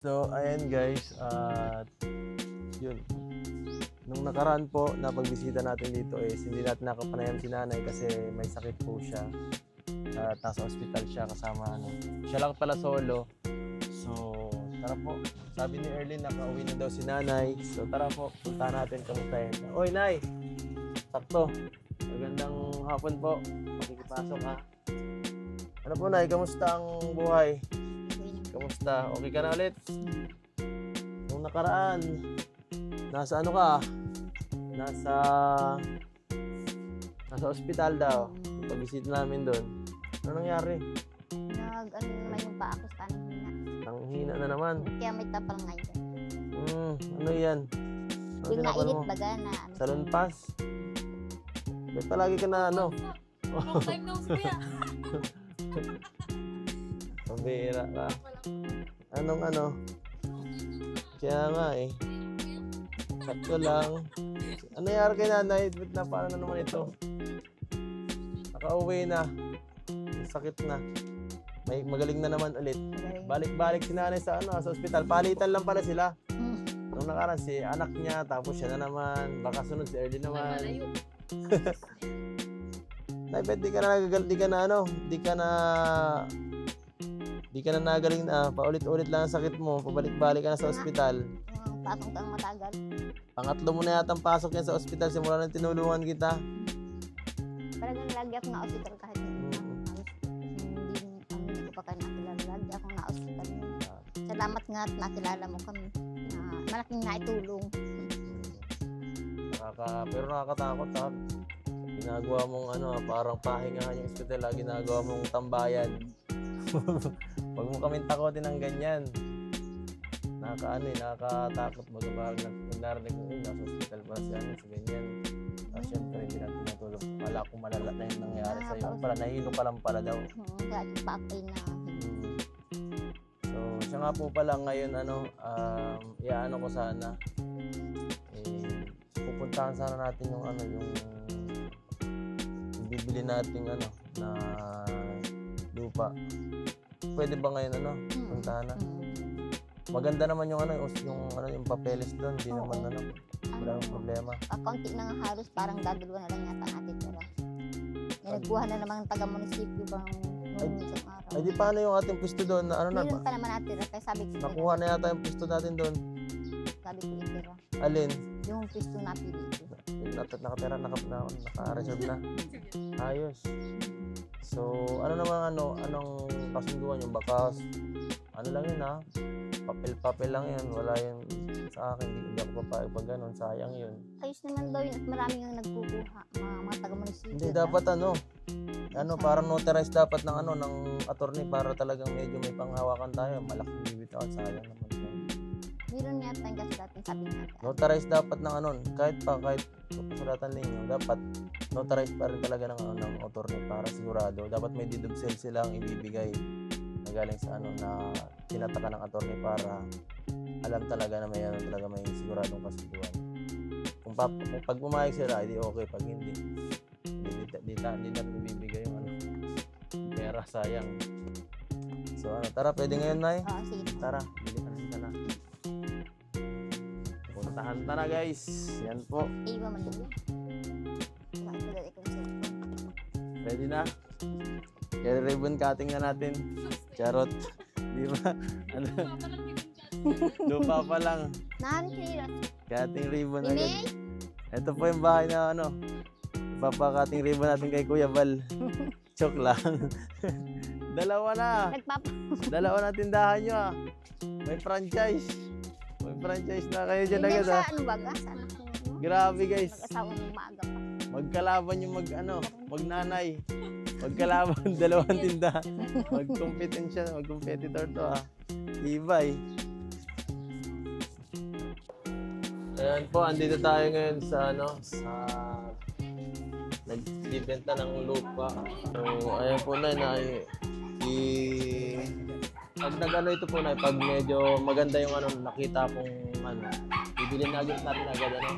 So, ayan guys, at yun. Nung nakaraan po, na pagbisita natin dito is hindi natin nakapanayam si nanay kasi may sakit po siya. At nasa ospital siya kasama siya lang pala solo. So, tara po. Sabi ni Erlyn, nakauwi na daw si nanay. So, tara po, punta natin, kamustahin. Oy, nay! Sakto. Magandang hapon po. Makikipasok ha. Ano po, nay? Kamusta ang buhay? Kamusta? Okay ka na ulit? Nung nakaraan, nasa ano ka? Nasa ospital daw. Pag-visit namin doon. Ano nangyari? Ano naman yung paa ko sa hina. Nanghina na naman. Kaya may tapal ngayon. Ano yan? Ano Yung tinapal nainit mo? baga na Salon pass? Ba't palagi ka na ano? Long time no see kuya. Pambira ka. Anong ano? Kaya nga eh. Sakto lang. Ano nangyari kay nanay? Ba't na paano na naman ito? Nakauwi na. May sakit na. May magaling na naman ulit. magaling. Balik-balik si nanay sa sa ospital. Palitan lang pala sila. Nung nakaraan si anak niya, tapos siya na naman. Baka sunod si Erlyn naman. Malayo. Nay, bet di ka na nagagal, di ka na nagaling na. Paulit-ulit lang ang sakit mo. Pabalik-balik ka na sa ospital. Pasok kang matagal. Pangatlo mo na yata ang pasok yan sa ospital simula nang tinulungan kita. Talagang lagi ako na-hospital kahit hindi ko pa kayo nakilala. Lagi ako na-hospital. Salamat nga at nakilala mo kami. Malaking naitulong. Pero nakakatakot ha. Ginagawa mong parang pahingahan yung ospital ha. Ginagawa mong tambayan. Huwag mo kaming takotin ng ganyan. Nakakatakot magbabalag na narinig mo nasa ospital para sa ganyan. Siyempre hindi natin natulog. Wala kung malala na yung nangyari sa'yo. Pala nahilo ka lang pala daw. Kahit papay na. So siya nga po pala ngayon iaano ko sana. Pupuntahan sana natin yung bibili natin na lupa. Pwede ba ngayon puntahan na? Maganda naman yung papeles doon, hindi naman wala nang problema. Kaunti na nga halos, parang dadalawa na lang yata natin tira. Nagkuha na naman ng taga-munisipyo bang nung isang araw. Ay di paano yung ating pwesto doon na Meron pa naman natira, kaya sabi ko nakuha na yata yung pwesto natin doon. sabi ko itira. Alin? Yung pwesto napili ko. Nakatira, naka-reserve na. Ayos. So, anong kasunduan yung baka lang yun papel lang yun, wala yun sa akin, hindi ako papayag pag ganun, sayang yun. Ayos naman daw yun at maraming ang nagkukuha, mga taga-munisipyo. Hindi, dapat parang notarized dapat ng attorney para talagang medyo may panghawakan tayo, malaking bibitawan, sayang naman. Meron nga tayong kasi dating sabi natin. Notarized dapat kahit papasuratan ninyo, dapat notarized pa rin talaga ng attorney para sigurado. Dapat may deed of sale silang ibibigay na galing sa na tinataka ng attorney para alam talaga na may siguradong kasunduan. Kung pag pumayag sila, hindi okay. Pag hindi natin ibibigay yung pera, sayang. So tara, pwede ngayon, Nay? Oo, sige. Tara, bili ka na. Puntahan na guys. Yan po. Iba man doon. Makikita ko sa Ready na? Kaya ribbon cutting na natin. Charot. Di ba? Lupa pa lang. Nakakita. Cutting ribbon agad. Ini? Ito po yung bahay na ipapakating ribbon natin kay Kuya Val. Joke lang. Dalawa na tindahan nyo May franchise. May franchise na kayo dyan agad Sa ano baga? Sa anak mo? Grabe guys. Mag-asawa ng maaga pa. Magkalaban yung magnanay. Magkalaban, dalawang tindahan. Mag-competitor to Ibay. Ayan po, andito tayo ngayon sa nagbibenta ng lupa. So, ayan po pag ito po pag medyo maganda yung nakita kong bibili na agad natin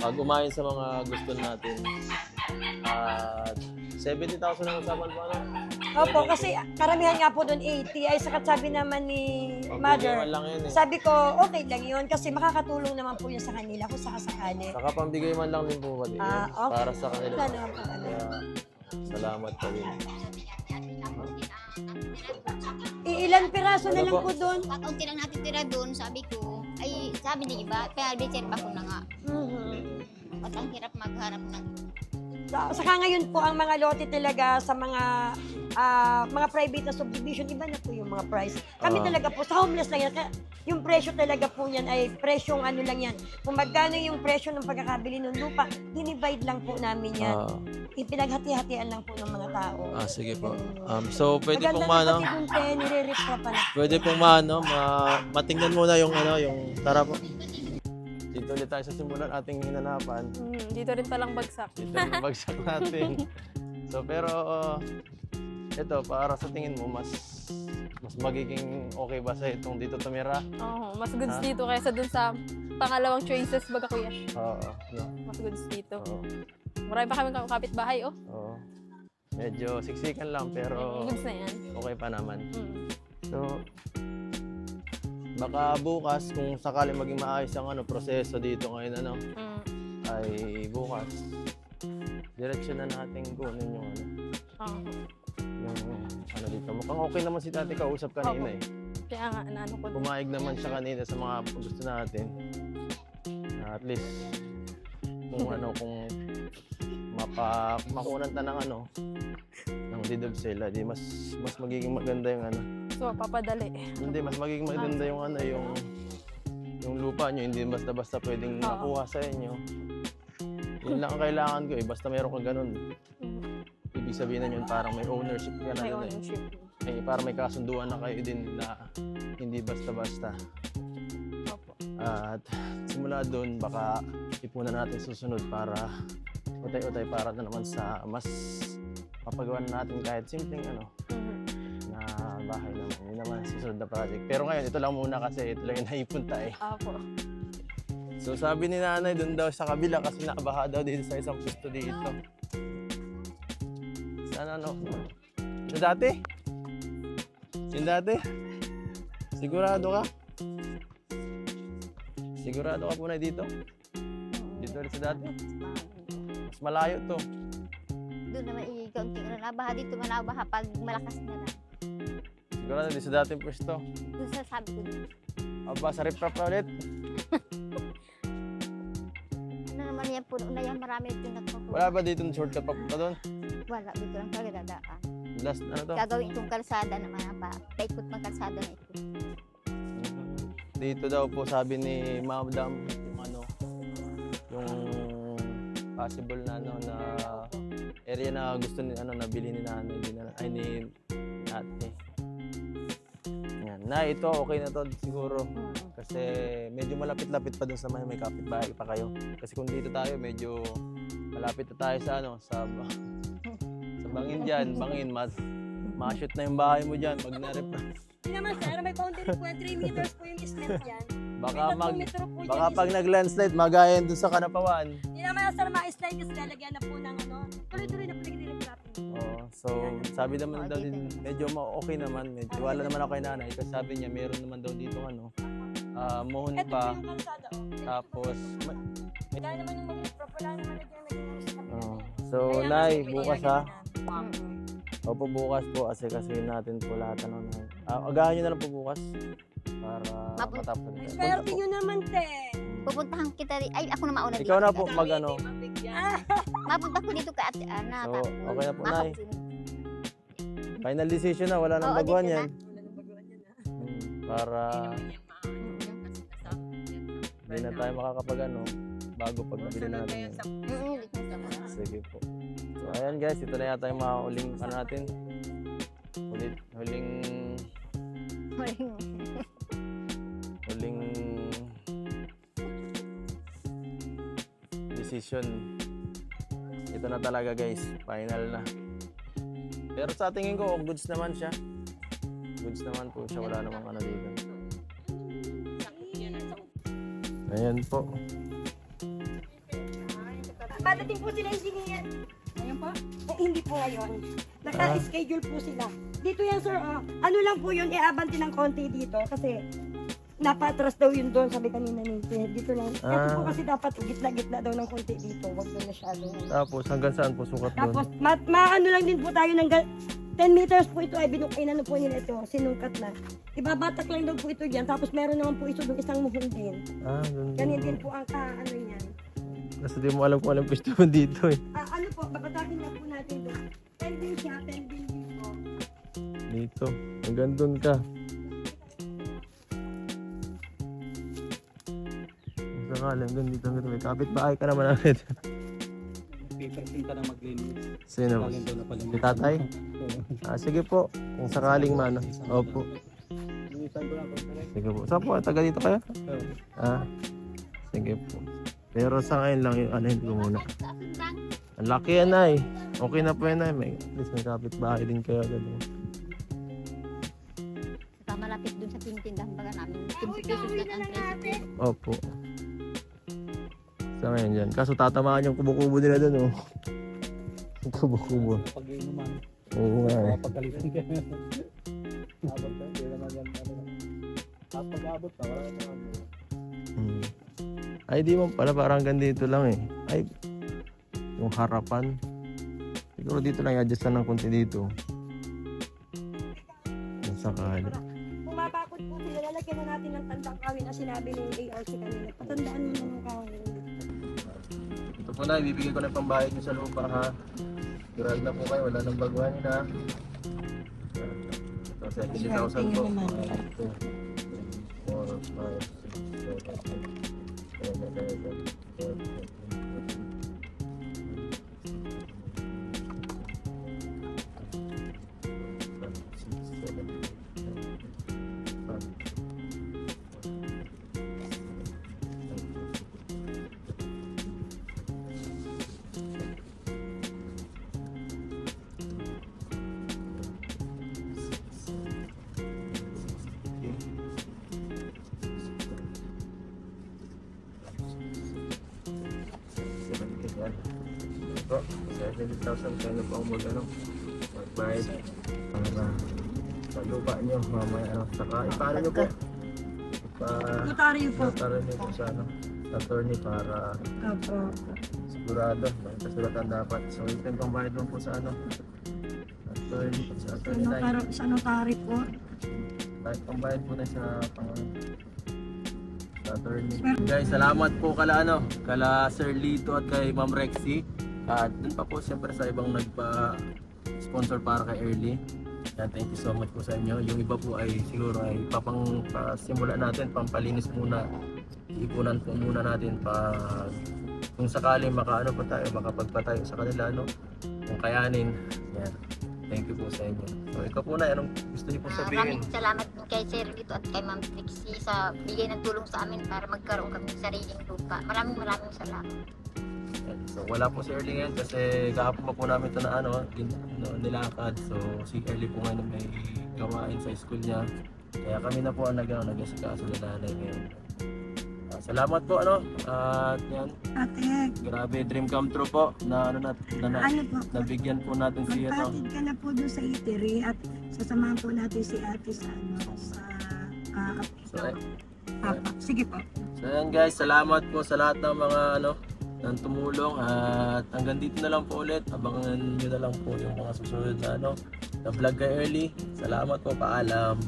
pag umayon sa mga gusto natin. At 70,000 ang usapan po Opo, kasi karamihan nga po doon 80. Ay sakat sabi naman ni Pagbigyan mother. lang yun eh. Sabi ko, okay lang yun kasi makakatulong naman po yun sa kanila kung sakasakali. Saka pambigay man lang din po pati. Ah, okay. Para sa kanila. Wala naman po, ano. Kaya, salamat pa din. Ilan piraso na Ano lang po? po doon? Kakaunti lang natin tira doon, sabi ko. Ay, sabi ng iba, kaya reserve ako na nga. At ang hirap magharap ng Saka ngayon po ang mga lote talaga sa mga private na subdivision, iba na po yung mga price. Kami Ah. talaga po, sa homeless lang yan. Kaya yung presyo talaga po yan ay presyong ano lang yan. Kung magkano yung presyo ng pagkakabili ng lupa, dinivide lang po namin yan. Ipinaghati-hatian lang po ng mga tao. Sige po. So, pwede Maganda pong na mano, pati dun, te, nire-rip ka pala. pwede pong mano, matingnan muna yung ano, yung tara po. Dito ulit tayo sa simulan ating hinanapan. Dito rin palang bagsak. Dito yung bagsak natin. So, pero ito, para sa tingin mo, mas magiging okay ba sa itong dito tumira? Oo, mas goods Ha? dito kaysa dun sa pangalawang choices baga kuya. Oo. No? Mas goods dito. Oo. Marami pa kami kapitbahay, oh. Oo. Medyo siksikan lang, pero Goods na yan. okay pa naman. Mm. So, baka bukas, kung sakali maging maayos ang proseso dito ngayon, Mm. ay bukas, direksyon na natin kunin yung Oo. yung dito. Mukhang okay naman si Tati kausap kanina eh. Kaya nga, ano ko. Pumayag naman siya kanina sa mga gusto natin. At least, kung kung makunan ta ng ng deed of sale, di mas magiging maganda yung So, papadali. Hindi, mas magiging maganda yung yung lupa nyo, hindi basta-basta pwedeng Oo. makuha sa inyo. Yun lang ang kailangan ko eh, basta meron kang ganun. Ibig sabihin na yun, parang may ownership ka na May dun eh. ownership. Parang may kasunduan na kayo din na hindi basta-basta. Opo. At simula doon, baka ipunan natin susunod para utay-utay para na naman sa mas mapagawa natin kahit simpleng na bahay naman. Yun naman ang susunod na project. Pero ngayon, ito lang muna kasi ito lang yung naipunta eh. Opo. So sabi ni nanay, doon daw sa kabila kasi nakabaha daw dito sa isang pwesto dito. Saan Yung dati? Yung dati? Sigurado ka? Sigurado ka po na dito? Dito ulit sa dati? Mas malayo to. doon naman kaunting nabaha dito, manabaha pag malakas na lang. Sigurado dito sa dating pwesto. Doon sa sabi ko, Aba, sa riprap na ulit. ano naman yan, puno na yan, marami ito nagpapuno. Wala ba dito ng shortcut papunta doon? Wala, dito lang talaga dadaan. Last, to? Gagawin itong kalsada naman, paikot ng kalsada na ito. Dito daw po sabi ni Madam yung possible na na area na gusto ni nabili ni nanay din ni ate. Yan. Na ito okay na to siguro kasi medyo malapit-lapit pa dun sa may kapitbahay pa kayo. Kasi kung dito tayo medyo malapit na tayo sa sa bangin diyan, ma-shoot na yung bahay mo diyan pag na-rep. Hindi naman sir, may boundary po yan, 3 meters po yung extent yan. Baka May 3 metro po baka dyan, pag nag-landslide magayan dun sa Kanapawan. Hindi naman sir, ma-slide kasi lalagyan na po ng tuloy-tuloy na po nagre-reflect. Oo. So, sabi naman daw din, medyo okay naman. Medyo wala naman ako kay nanay. Kasi sabi niya, meron naman daw dito mohon Ito po pa. yung kalsada. Tapos, Wala naman yung mag-reflect, wala naman oo. So, Nay, bukas ha. Opo, bukas po. Kasi natin po lahat. Agahan nyo na lang po bukas. Para matapos. Swerte nyo naman, te. Pupuntahan kita rin, ay ako na mauna Ikaw na po Ate. Mapunta ko dito ka Ate Ana. So, okay na po, Nay. Makasunod. Final decision na. Wala nang Oo, baguhan dito yan. Para hindi na tayo makakapag bago pag nabili natin yan. Dito sa mga. Sige po. So ayan guys, ito na yata yung mga huling natin. Huling decision. Ito na talaga guys, final na. Pero sa tingin ko, goods naman siya. Goods naman po siya, wala namang dito. Ayan po. Padating po sila engineer. Ayun po. Hindi po ngayon. Naka-schedule po sila. Dito yan, sir. Ano lang po yun, iabanti ng konti dito. Kasi napatras daw yun doon, sabi kanina ni Ted. Dito lang. Kasi po kasi dapat gitna-gitna daw ng konti dito. Huwag doon masyado. Tapos hanggang saan po sukat doon? Tapos, maano lang din po tayo ng 10 meters po ito ay inano po nila ito, sinungkat na. Ibabatak lang daw po ito dyan, tapos meron naman po ito doon isang muhon din. Doon Ganyan din po ang ano yan. Kasi di mo alam kung anong pwesto mo dito eh. Ano po, babatakin lang po natin doon. 10 din siya, 10 din dito. Dito. Hanggang doon ka. Kung sakali, hanggang dito. May kapit-bahay ka naman agad. Pinta na maglinis. Sino? Galing doon na pala. Si tatay? Sige po. Kung sakaling man. Opo. Sige po. Saan po? Taga dito kayo? Sige po. Pero sa ngayon lang yung ano hindi ko muna. Ang laki yan ay. Okay na po yan ay. At least may kapit-bahay din kayo agad. Saka malapit dun sa tintindahan baga namin. 15 pesos lang ang presyo. Opo. Sa ngayon yan. Kaso tatamaan yung kubo-kubo nila dun oh. Yung kubo-kubo. Pag-iinuman. Oo nga eh. Pagkalitan ka. Abot ka. Hindi naman yan. Pag-abot ka. Wala ka naman. Ay di mo pala parang hanggang dito lang eh. Ay yung harapan. Siguro dito lang i-adjust lang ng konti dito. Yung sakali. Pumapakot po sila, lalagyan na natin ng tandang kawin na sinabi ng ARC kanina. Patandaan mo ng kawin. Ito po na, ibibigay ko na yung pambayad nyo sa lupa ha. Sigurado na po kayo, wala nang baguhan yun ha. Ito, 70,000 po. 2, 4, 5, 6, 7, 8, 9, 10, 11, 12, 13, 14, 70,000 kayo na po ang magbayad para sa lupa nyo mamaya saka ipano nyo po Notaryo po. notaryo nyo po sa attorney para Opo. sigurado may kasulatan dapat so ito yung pambayad mo po sa attorney Sa notary po. kahit pambayad po na sa attorney guys salamat po kala Sir Lito at kay Ma'am Rexy. At dun pa po siyempre sa ibang nagpa-sponsor para kay Early. Yan, thank you so much po sa inyo. Yung iba po ay siguro ay pasimula natin, pampalinis muna. Ipunan po muna natin kung sakali makapagpatayo sa kanila kung kayanin. Yan. Thank you po sa inyo. So ikaw po na, anong gusto niyo po sabihin? Maraming salamat po kay Sir Lito at kay Ma'am Trixie sa bigay ng tulong sa amin para magkaroon kami ng sariling lupa. Maraming salamat. So wala po si Early ngayon kasi kahapon pa po namin ito na nilakad. So si Early po ngayon may gawain sa school niya. Kaya kami na po ang nag-asikaso ni nanay ngayon. Salamat po at yan. Ate, Grabe dream come true po na po? nabigyan po natin si ito. Magpatid ka na po doon sa eatery at sasamahan po natin si ate sa So, Sige po. So yan guys, salamat po sa lahat ng mga nang tumulong at hanggang dito na lang po ulit. Abangan nyo na lang po yung mga susunod na vlog kay Early. Salamat po, paalam.